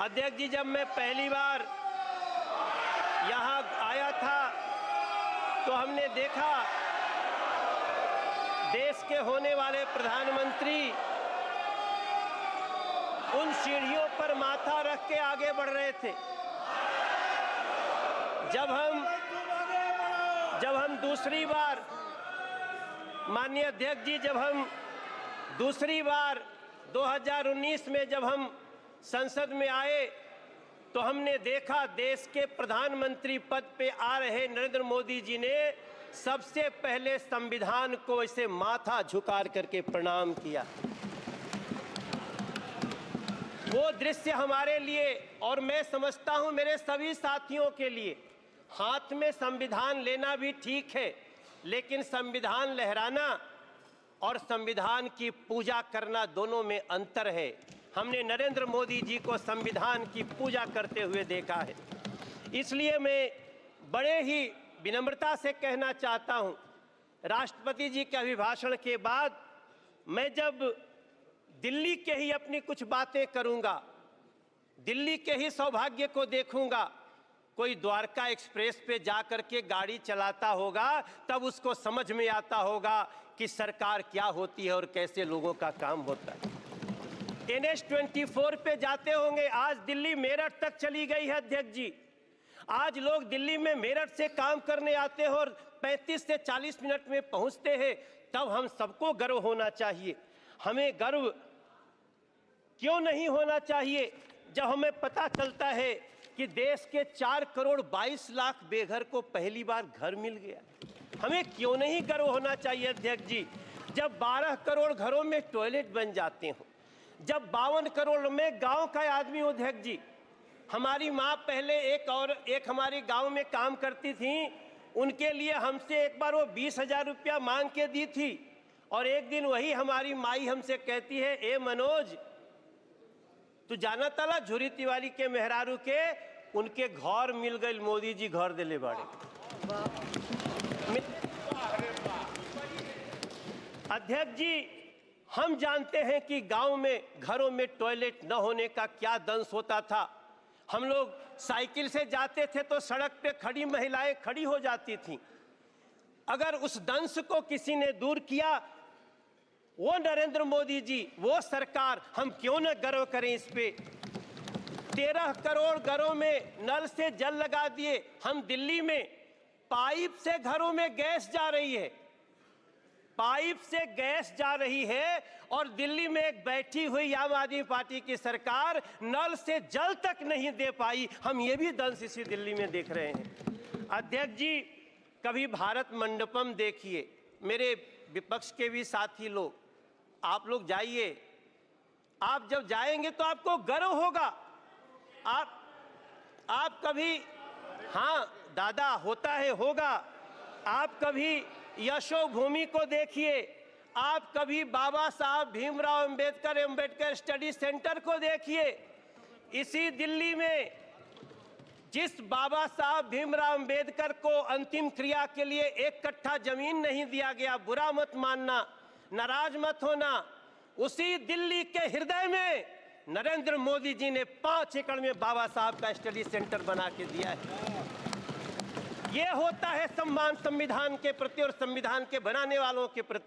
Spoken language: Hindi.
अध्यक्ष जी, जब मैं पहली बार यहाँ आया था तो हमने देखा देश के होने वाले प्रधानमंत्री उन सीढ़ियों पर माथा रख के आगे बढ़ रहे थे। जब हम दूसरी बार, माननीय अध्यक्ष जी, जब हम दूसरी बार 2019 में जब हम संसद में आए तो हमने देखा देश के प्रधानमंत्री पद पे आ रहे नरेंद्र मोदी जी ने सबसे पहले संविधान को ऐसे माथा झुका करके प्रणाम किया। वो दृश्य हमारे लिए, और मैं समझता हूं मेरे सभी साथियों के लिए, हाथ में संविधान लेना भी ठीक है, लेकिन संविधान लहराना और संविधान की पूजा करना दोनों में अंतर है। हमने नरेंद्र मोदी जी को संविधान की पूजा करते हुए देखा है। इसलिए मैं बड़े ही विनम्रता से कहना चाहता हूं, राष्ट्रपति जी के अभिभाषण के बाद मैं जब दिल्ली के ही अपनी कुछ बातें करूंगा, दिल्ली के ही सौभाग्य को देखूंगा। कोई द्वारका एक्सप्रेस पे जा करके गाड़ी चलाता होगा तब उसको समझ में आता होगा कि सरकार क्या होती है और कैसे लोगों का काम होता है। NH24 पे जाते होंगे, आज दिल्ली मेरठ तक चली गई है अध्यक्ष जी। आज लोग दिल्ली में मेरठ से काम करने आते हैं और 35 से 40 मिनट में पहुंचते हैं। तब हम सबको गर्व होना चाहिए। हमें गर्व क्यों नहीं होना चाहिए जब हमें पता चलता है कि देश के 4 करोड़ 22 लाख बेघर को पहली बार घर मिल गया। हमें क्यों नहीं गर्व होना चाहिए अध्यक्ष जी जब 12 करोड़ घरों में टॉयलेट बन जाते हों, जब 52 करोड़ में गांव का आदमी हो। अध्यक्ष जी, हमारी माँ पहले एक हमारे गांव में काम करती थी, उनके लिए हमसे एक बार वो 20,000 रुपया मांग के दी थी, और एक दिन वही हमारी माई हमसे कहती है, ए मनोज, तू जाना तला झुरी तिवारी के मेहरारू के उनके घर मिल गए, मोदी जी घर दिले बाड़े। अध्यक्ष जी, हम जानते हैं कि गांव में घरों में टॉयलेट न होने का क्या दंश होता था। हम लोग साइकिल से जाते थे तो सड़क पे खड़ी महिलाएं खड़ी हो जाती थीं। अगर उस दंश को किसी ने दूर किया, वो नरेंद्र मोदी जी, वो सरकार, हम क्यों न गर्व करें इस पे। 13 करोड़ घरों में नल से जल लगा दिए। हम दिल्ली में पाइप से घरों में गैस जा रही है, पाइप से गैस जा रही है, और दिल्ली में एक बैठी हुई आम आदमी पार्टी की सरकार नल से जल तक नहीं दे पाई। हम ये भी दंश इसी दिल्ली में देख रहे हैं। अध्यक्ष जी, कभी भारत मंडपम देखिए। मेरे विपक्ष के भी साथी लोग, आप लोग जाइए, आप जब जाएंगे तो आपको गर्व होगा। आप कभी, हाँ दादा, होता है, होगा। आप कभी यशोभूमि को देखिए, आप कभी बाबा साहब भीमराव अंबेडकर स्टडी सेंटर को देखिए। इसी दिल्ली में जिस बाबा साहब भीमराव अंबेडकर को अंतिम क्रिया के लिए 1 कट्ठा जमीन नहीं दिया गया, बुरा मत मानना, नाराज मत होना, उसी दिल्ली के हृदय में नरेंद्र मोदी जी ने 5 एकड़ में बाबा साहब का स्टडी सेंटर बना के दिया है। ये होता है सम्मान संविधान के प्रति और संविधान के बनाने वालों के प्रति।